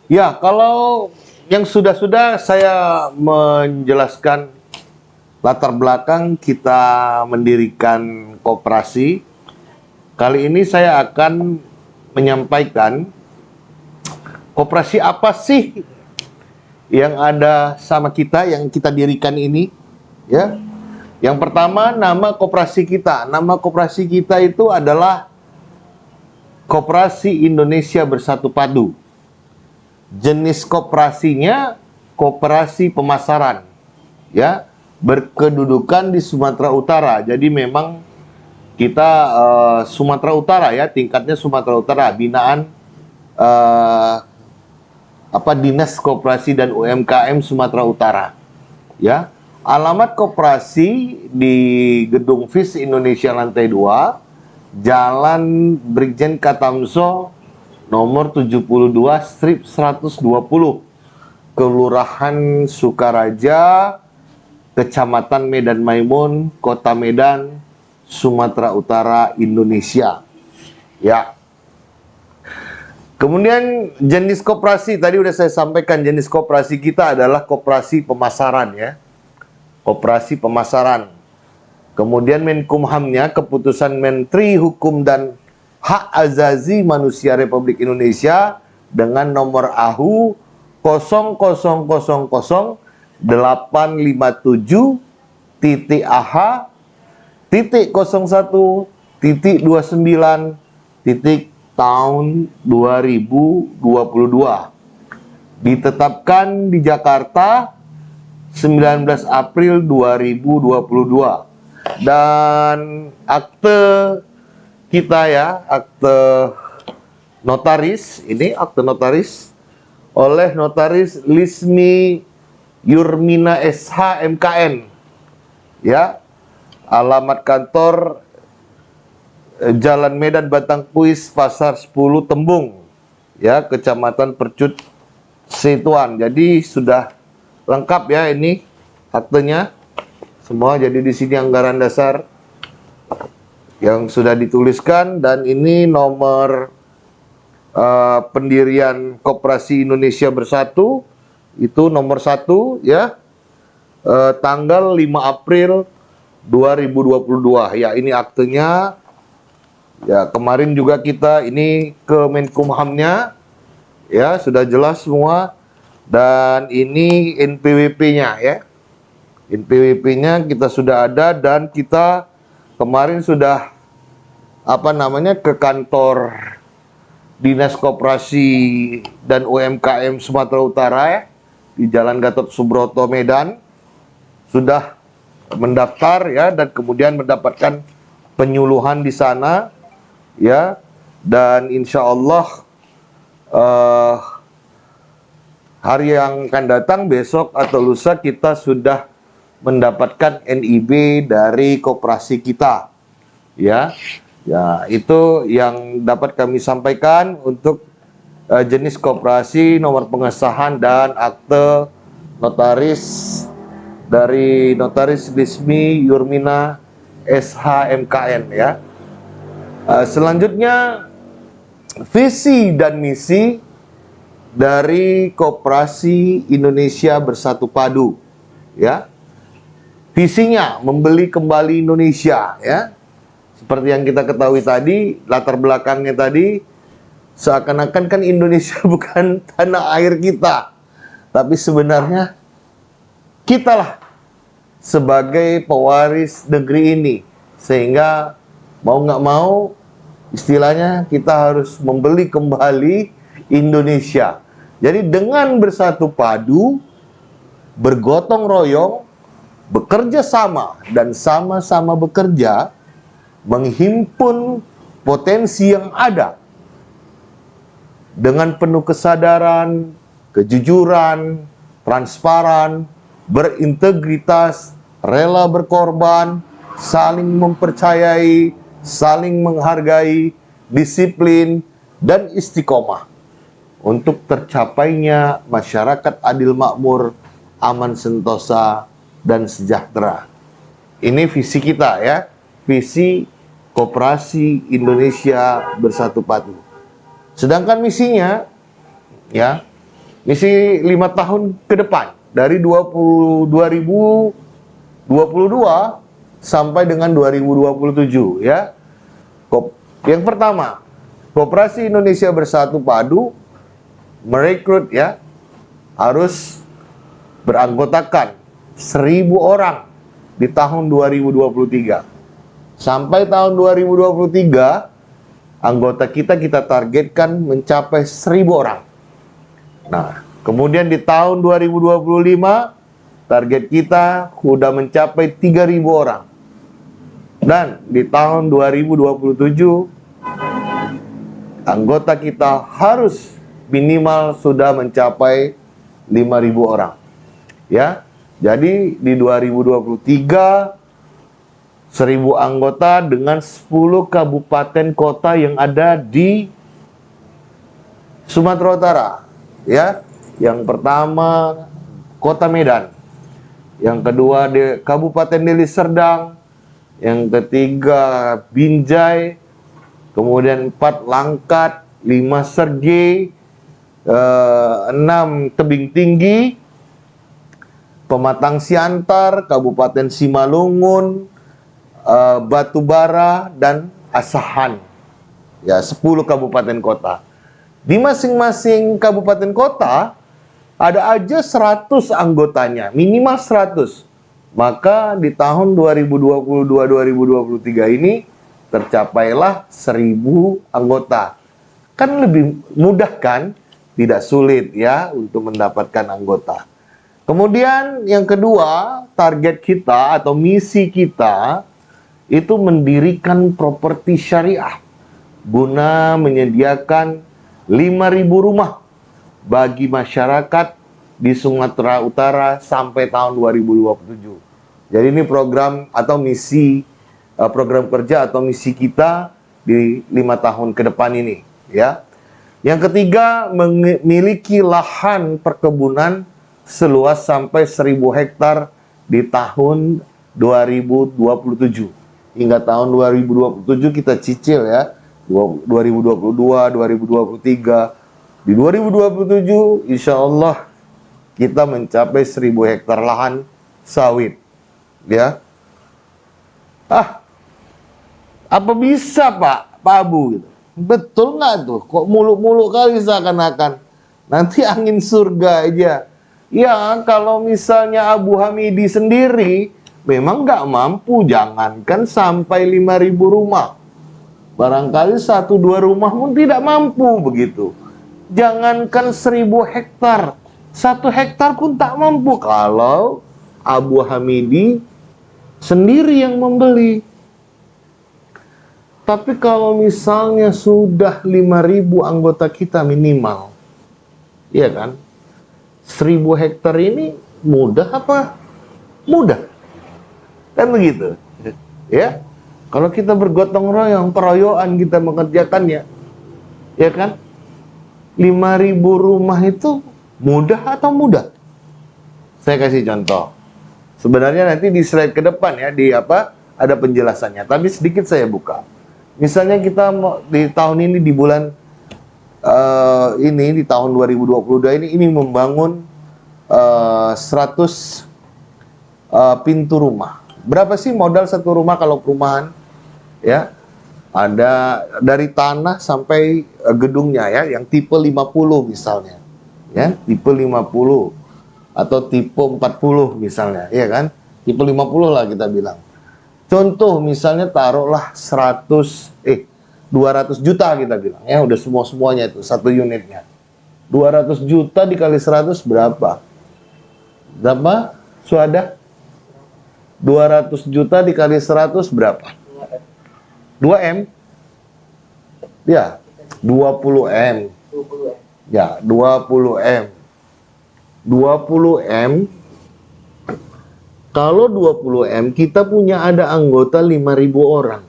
Ya, kalau yang sudah-sudah saya menjelaskan latar belakang kita mendirikan koperasi. Kali ini saya akan menyampaikan koperasi apa sih yang ada sama kita, yang kita dirikan ini, ya. Yang pertama, nama koperasi kita. Nama koperasi kita itu adalah Koperasi Indonesia Bersatu Padu. Jenis koperasinya koperasi pemasaran, ya. Berkedudukan di Sumatera Utara. Jadi memang kita Sumatera Utara, ya, tingkatnya Sumatera Utara, binaan Dinas Koperasi dan UMKM Sumatera Utara, ya. Alamat koperasi di Gedung FIS Indonesia lantai 2, Jalan Brigjen Katamso nomor 72 strip 120, Kelurahan Sukaraja, Kecamatan Medan Maimun, Kota Medan, Sumatera Utara, Indonesia. Ya. Kemudian jenis koperasi, tadi udah saya sampaikan, jenis koperasi kita adalah koperasi pemasaran, ya. Koperasi pemasaran. Kemudian Menkumhamnya, keputusan Menteri Hukum dan Hak Azazi Manusia Republik Indonesia dengan nomor AHU 000087.01.29 tahun 2022. Ditetapkan di Jakarta 19 April 2022. Dan akte kita, ya, akte notaris, ini akte notaris oleh Notaris Lismi Yurmina SH MKN, ya. Alamat kantor Jalan Medan Batangkuis Pasar 10 Tembung, ya, Kecamatan Percut Situan. Jadi sudah lengkap, ya, ini aktenya semua. Jadi di sini anggaran dasar yang sudah dituliskan, dan ini nomor pendirian Koperasi Indonesia Bersatu itu nomor 1, ya, tanggal 5 April 2022. Ya, ini aktenya. Ya, kemarin juga kita ini ke Menkumhamnya, ya, sudah jelas semua. Dan ini NPWP-nya, ya. NPWP-nya kita sudah ada, dan kita kemarin sudah ke kantor Dinas Koperasi dan UMKM Sumatera Utara, ya, di Jalan Gatot Subroto Medan, sudah mendaftar, ya, dan kemudian mendapatkan penyuluhan di sana, ya. Dan insya Allah hari yang akan datang, besok atau lusa, kita sudah mendapatkan NIB dari koperasi kita, ya. Ya, itu yang dapat kami sampaikan untuk jenis koperasi, nomor pengesahan dan akte notaris dari Notaris Lismi Yurmina SH MKN, ya. Selanjutnya, visi dan misi dari Koperasi Indonesia Bersatu Padu, ya. Visinya membeli kembali Indonesia, ya. Seperti yang kita ketahui tadi, latar belakangnya tadi, seakan-akan kan Indonesia bukan tanah air kita, tapi sebenarnya kitalah sebagai pewaris negeri ini. Sehingga mau nggak mau, istilahnya kita harus membeli kembali Indonesia. Jadi dengan bersatu padu, bergotong royong, bekerja sama, dan sama-sama bekerja, menghimpun potensi yang ada dengan penuh kesadaran, kejujuran, transparan, berintegritas, rela berkorban, saling mempercayai, saling menghargai, disiplin, dan istiqomah untuk tercapainya masyarakat adil makmur, aman sentosa, dan sejahtera. Ini visi kita, ya, visi Koperasi Indonesia Bersatu Padu. Sedangkan misinya, ya, Misi 5 tahun ke depan dari 2022 sampai dengan 2027 ya. Yang pertama, Koperasi Indonesia Bersatu Padu merekrut ya, harus beranggotakan 1.000 orang di tahun 2023. Sampai tahun 2023, anggota kita targetkan mencapai 1.000 orang. Nah, kemudian di tahun 2025, target kita sudah mencapai 3.000 orang. Dan di tahun 2027, anggota kita harus minimal sudah mencapai 5.000 orang. Ya. Jadi di 2023 1.000 anggota dengan 10 kabupaten kota yang ada di Sumatera Utara. Ya. Yang pertama Kota Medan. Yang kedua di Kabupaten Deli Serdang. Yang ketiga Binjai. Kemudian 4 Langkat, 5 Sergei, 6 Tebing Tinggi, Pematang Siantar, Kabupaten Simalungun, Batubara, dan Asahan. Ya, 10 kabupaten kota. Di masing-masing kabupaten kota ada aja 100 anggotanya, minimal 100. Maka di tahun 2022-2023 ini tercapailah 1.000 anggota. Kan lebih mudah kan? Tidak sulit ya untuk mendapatkan anggota. Kemudian yang kedua, target kita atau misi kita itu mendirikan properti syariah guna menyediakan 5.000 rumah bagi masyarakat di Sumatera Utara sampai tahun 2027. Jadi ini program atau misi, program kerja atau misi kita di 5 tahun ke depan ini ya. Yang ketiga, memiliki lahan perkebunan seluas sampai 1.000 hektar di tahun 2027. Hingga tahun 2027 kita cicil ya, 2022, 2023. Di 2027 insya Allah kita mencapai 1.000 hektar lahan sawit ya. Apa bisa Pak Abu gitu? Betul nggak tuh? Kok muluk-muluk kali seakan-akan nanti angin surga aja. Ya kalau misalnya Abu Hamidi sendiri memang nggak mampu, jangankan sampai 5.000 rumah. Barangkali 1-2 rumah pun tidak mampu begitu. Jangankan 1.000 hektar, 1 hektar pun tak mampu kalau Abu Hamidi sendiri yang membeli. Tapi kalau misalnya sudah 5.000 anggota kita minimal, iya kan? 1.000 hektar ini mudah apa? Mudah. Kan begitu. Ya. Kalau kita bergotong royong, keroyokan kita mengerjakannya, ya kan? 5.000 rumah itu mudah atau mudah? Saya kasih contoh. Sebenarnya nanti di slide ke depan ya, di apa? Ada penjelasannya. Tapi sedikit saya buka. Misalnya kita di tahun ini di bulan di tahun 2022 ini membangun 100 pintu rumah. Berapa sih modal satu rumah kalau perumahan? Ya, ada dari tanah sampai gedungnya ya, yang tipe 50 misalnya, ya tipe 50 atau tipe 40 misalnya, ya kan? Tipe 50 lah kita bilang. Contoh misalnya taruhlah 200 juta kita bilang ya, udah semuanya itu satu unitnya. 200 juta dikali 100 berapa? Berapa? Suada? 200 juta dikali 100 berapa? 2M? Ya, 20M. Ya, 20M. 20M. Kalau 20M kita punya ada anggota 5.000 orang.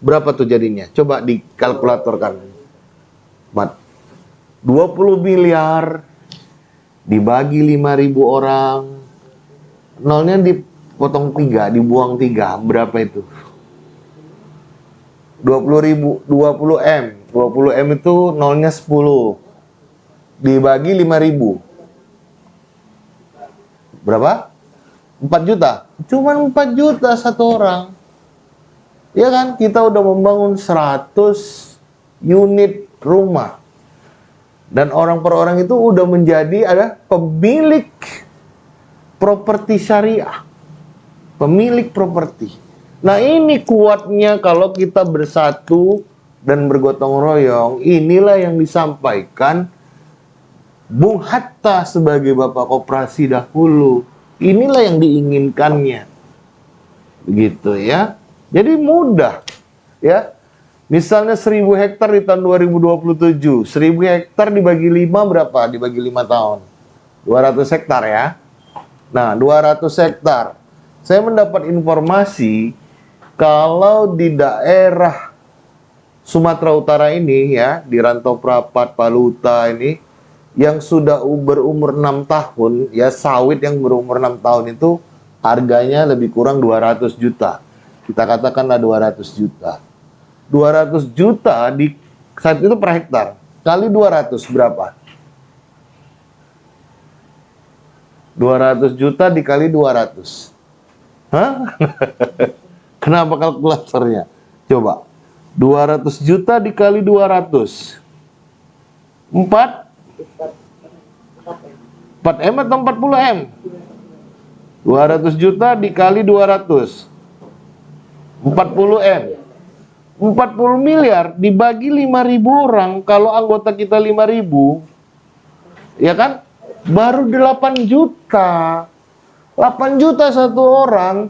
Berapa tuh jadinya? Coba dikalkulatorkan. 20 miliar dibagi 5.000 orang. Nolnya dipotong 3, dibuang 3. Berapa itu? 20.000, 20M. 20M itu nolnya 10. dibagi 5.000. Berapa? 4 juta. Cuman 4 juta satu orang. Ya kan? Kita udah membangun 100 unit rumah. Dan orang per orang itu udah menjadi ada pemilik properti syariah. Pemilik properti. Nah, ini kuatnya kalau kita bersatu dan bergotong royong. Inilah yang disampaikan Bung Hatta sebagai bapak koperasi dahulu. Inilah yang diinginkannya. Begitu ya. Jadi mudah ya. Misalnya 1.000 hektar di tahun 2027. 1.000 hektar dibagi 5 berapa? Dibagi 5 tahun. 200 hektar ya. Nah, 200 hektar. Saya mendapat informasi kalau di daerah Sumatera Utara ini ya, di Rantau Prapat, Paluta ini, yang sudah berumur 6 tahun, ya sawit yang berumur 6 tahun itu harganya lebih kurang 200 juta. Kita katakanlah 200 juta. 200 juta di saat itu per hektar. Kali 200 berapa? 200 juta dikali 200. Hah? Kenapa kalkulatornya? Coba. 200 juta dikali 200. 4 M atau 40 M? 200 juta dikali 200. 40 M. 40 miliar dibagi 5.000 orang. Kalau anggota kita 5.000, ya kan? Baru 8 juta. 8 juta satu orang.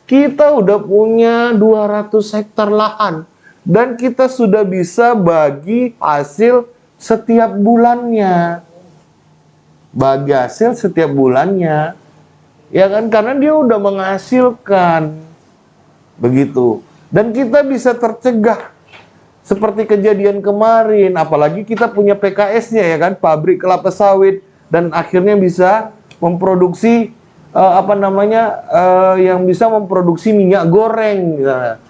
Kita udah punya 200 hektar lahan. Dan kita sudah bisa bagi hasil setiap bulannya. Bagi hasil setiap bulannya. Ya kan? Karena dia udah menghasilkan. Begitu. Dan kita bisa tercegah. Seperti kejadian kemarin. Apalagi kita punya PKS-nya ya kan. Pabrik kelapa sawit. Dan akhirnya bisa memproduksi yang bisa memproduksi minyak goreng. Nah,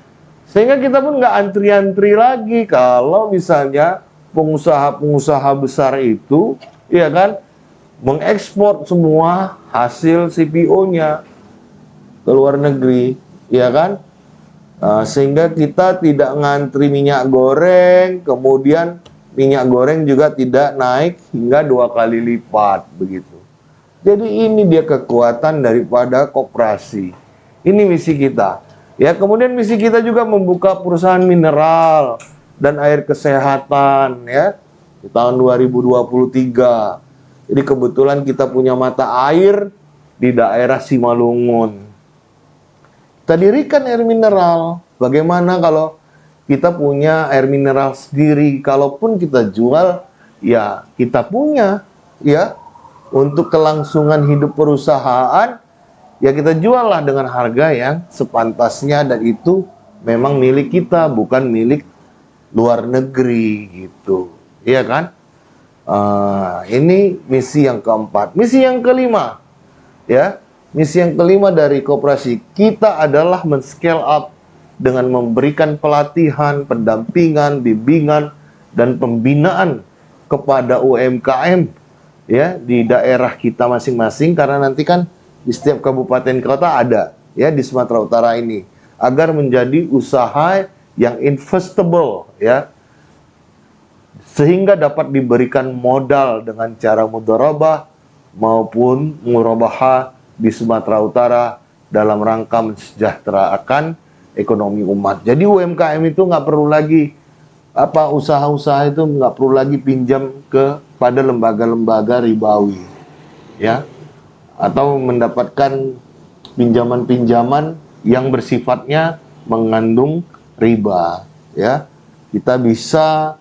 sehingga kita pun nggak antri-antri lagi. Kalau misalnya pengusaha-pengusaha besar itu, ya kan, mengekspor semua hasil CPO-nya ke luar negeri, ya kan? Sehingga kita tidak ngantri minyak goreng, kemudian minyak goreng juga tidak naik hingga 2 kali lipat, begitu. Jadi ini dia kekuatan daripada koperasi. Ini misi kita. Ya, kemudian misi kita juga membuka perusahaan mineral dan air kesehatan ya di tahun 2023. Jadi kebetulan kita punya mata air di daerah Simalungun. Kita dirikan air mineral. Bagaimana kalau kita punya air mineral sendiri? Kalaupun kita jual, ya kita punya ya. Untuk kelangsungan hidup perusahaan, ya kita jual lah dengan harga yang sepantasnya, dan itu memang milik kita, bukan milik luar negeri gitu. Iya kan? Ini misi yang keempat. Misi yang kelima, ya, misi yang kelima dari koperasi kita adalah men-scale up dengan memberikan pelatihan, pendampingan, bimbingan, dan pembinaan kepada UMKM ya di daerah kita masing-masing, karena nanti kan di setiap kabupaten kota ada ya di Sumatera Utara ini, agar menjadi usaha yang investable ya, sehingga dapat diberikan modal dengan cara mudharabah maupun murabahah di Sumatera Utara dalam rangka mensejahterakan ekonomi umat. Jadi UMKM itu nggak perlu lagi usaha-usaha itu nggak perlu lagi pinjam kepada lembaga-lembaga ribawi ya, atau mendapatkan pinjaman-pinjaman yang bersifatnya mengandung riba ya. Kita bisa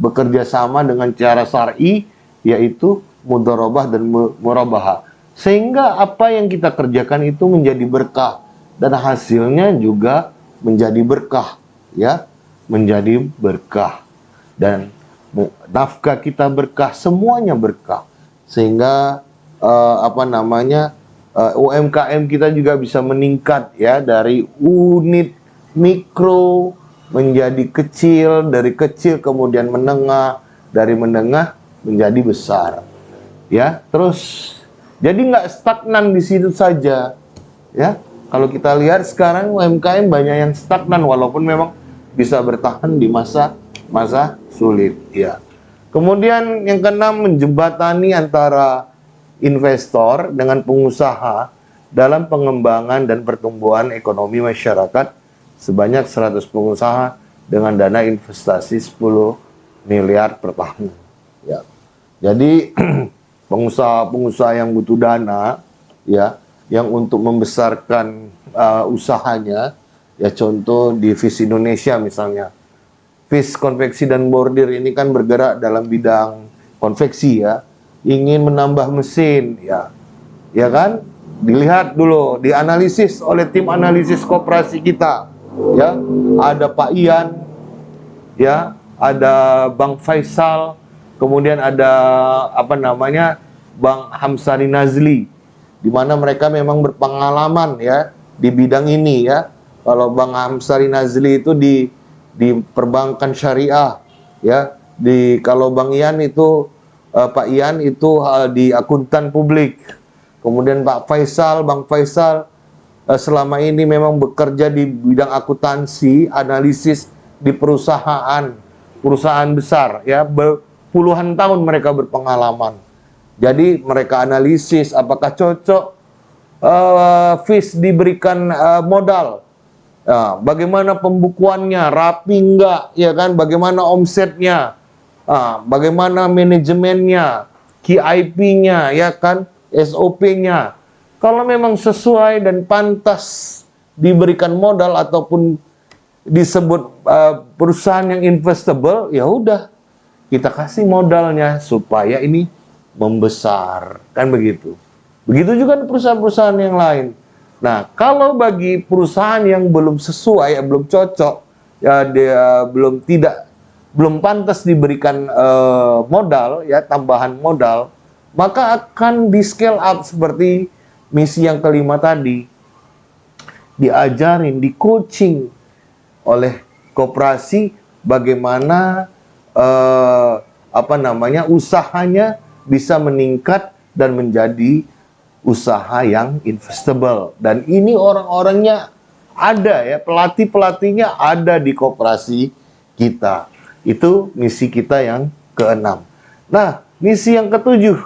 bekerja sama dengan cara syar'i, yaitu mudharabah dan murabahah, sehingga apa yang kita kerjakan itu menjadi berkah dan hasilnya juga menjadi berkah ya, menjadi berkah, dan nafkah kita berkah, semuanya berkah, sehingga UMKM kita juga bisa meningkat ya, dari unit mikro menjadi kecil, dari kecil kemudian menengah, dari menengah menjadi besar. Ya, terus jadi nggak stagnan di situ saja. Ya, kalau kita lihat sekarang UMKM banyak yang stagnan walaupun memang bisa bertahan di masa sulit. Ya. Kemudian yang keenam, menjembatani antara investor dengan pengusaha dalam pengembangan dan pertumbuhan ekonomi masyarakat sebanyak 100 pengusaha dengan dana investasi 10 miliar per tahun. Ya. Jadi pengusaha-pengusaha yang butuh dana, ya, yang untuk membesarkan usahanya, ya contoh di FIS Indonesia misalnya. FIS Konveksi dan Bordir ini kan bergerak dalam bidang konveksi, ya, ingin menambah mesin, ya kan? Dilihat dulu, dianalisis oleh tim analisis koperasi kita, ya. Ada Pak Ian, ya, ada Bang Faisal, kemudian ada Bang Hamsari Nazli, di mana mereka memang berpengalaman, ya, di bidang ini, ya. Kalau Bang Hamsari Nazli itu di perbankan syariah, ya. Kalau Bang Ian itu Pak Ian itu di akuntan publik. Kemudian Bang Faisal selama ini memang bekerja di bidang akuntansi, analisis di perusahaan besar, ya. Puluhan tahun mereka berpengalaman. Jadi mereka analisis apakah cocok FIS diberikan modal, bagaimana pembukuannya, rapi enggak, ya kan? Bagaimana omsetnya, bagaimana manajemennya, KIP-nya, ya kan? SOP-nya. Kalau memang sesuai dan pantas diberikan modal ataupun disebut perusahaan yang investable, ya udah kita kasih modalnya supaya ini membesar, kan begitu. Begitu juga perusahaan-perusahaan yang lain. Nah, kalau bagi perusahaan yang belum sesuai, belum cocok, ya dia belum pantas diberikan modal, ya, tambahan modal, maka akan di scale up seperti misi yang kelima tadi. Diajarin, di coaching oleh koperasi bagaimana usahanya bisa meningkat dan menjadi usaha yang investable. Dan ini orang-orangnya ada, ya, pelatih-pelatihnya ada di koperasi kita. Itu misi kita yang keenam. Nah, misi yang ketujuh,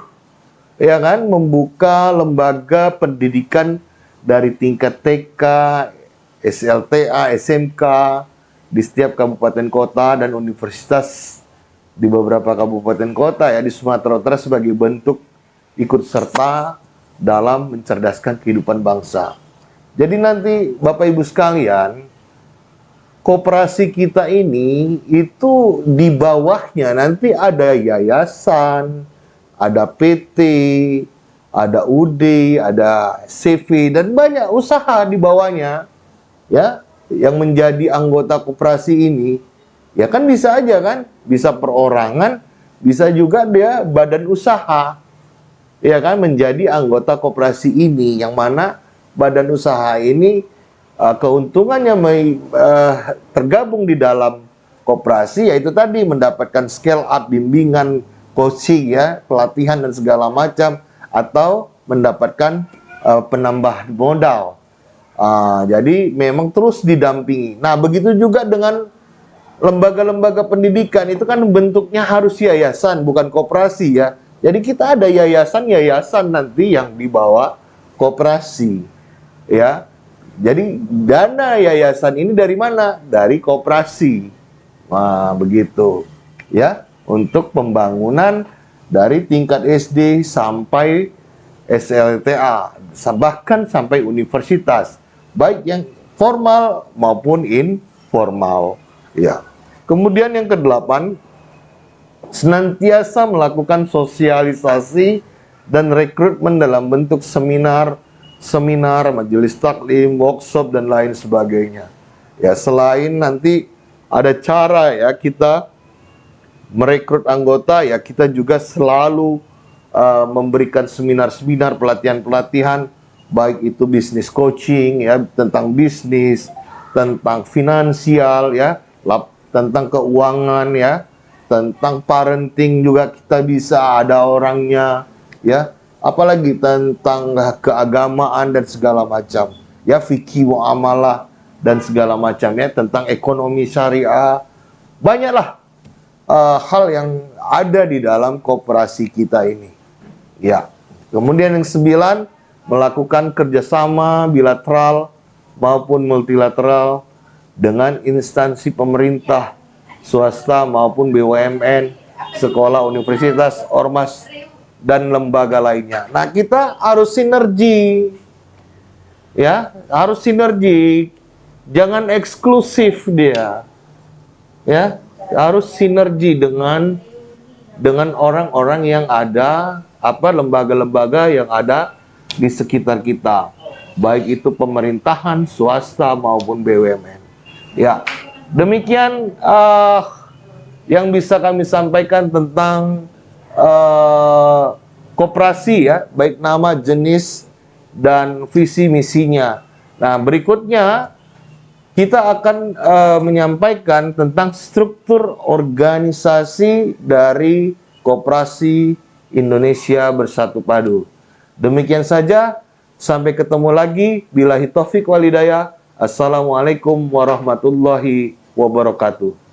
ya kan, membuka lembaga pendidikan dari tingkat TK, SLTA, SMK di setiap kabupaten kota dan universitas di beberapa kabupaten kota, ya, di Sumatera Utara sebagai bentuk ikut serta dalam mencerdaskan kehidupan bangsa. Jadi nanti Bapak Ibu sekalian, koperasi kita ini itu di bawahnya nanti ada yayasan, ada PT, ada UD, ada CV, dan banyak usaha di bawahnya, ya, yang menjadi anggota koperasi ini. Ya kan bisa aja kan, bisa perorangan, bisa juga dia badan usaha, ya kan, menjadi anggota koperasi ini, yang mana badan usaha ini keuntungannya tergabung di dalam koperasi, yaitu tadi mendapatkan scale up, bimbingan, coaching, ya, pelatihan dan segala macam, atau mendapatkan penambah modal. Jadi memang terus didampingi. Nah, begitu juga dengan lembaga-lembaga pendidikan, itu kan bentuknya harus yayasan, bukan koperasi, ya. Jadi kita ada yayasan-yayasan nanti yang dibawa koperasi, ya. Jadi dana yayasan ini dari mana? Dari koperasi. Nah, begitu, ya. Untuk pembangunan dari tingkat SD sampai SLTA, bahkan sampai universitas, baik yang formal maupun informal, ya. Kemudian yang kedelapan, senantiasa melakukan sosialisasi dan rekrutmen dalam bentuk seminar, majelis taklim, workshop, dan lain sebagainya. Ya, selain nanti ada cara, ya, kita merekrut anggota, ya, kita juga selalu memberikan seminar-seminar, pelatihan-pelatihan, baik itu bisnis coaching, ya, tentang bisnis, tentang finansial, ya, tentang keuangan, ya, tentang parenting juga kita bisa ada orangnya, ya. Apalagi tentang keagamaan dan segala macam, ya, fikih muamalah dan segala macam, ya, tentang ekonomi syariah. Banyaklah hal yang ada di dalam koperasi kita ini, ya. Kemudian yang 9, melakukan kerjasama bilateral maupun multilateral dengan instansi pemerintah, swasta maupun BUMN, sekolah, universitas, ormas, dan lembaga lainnya. Nah, kita harus sinergi, ya, harus sinergi, jangan eksklusif dia, ya, harus sinergi dengan orang-orang yang ada, lembaga-lembaga yang ada di sekitar kita, baik itu pemerintahan, swasta maupun BUMN. Ya, demikian yang bisa kami sampaikan tentang koperasi, ya, baik nama, jenis, dan visi misinya. Nah, berikutnya kita akan menyampaikan tentang struktur organisasi dari Koperasi Indonesia Bersatu Padu. Demikian saja, sampai ketemu lagi. Billahi taufik wal hidayah. Assalamualaikum warahmatullahi wabarakatuh.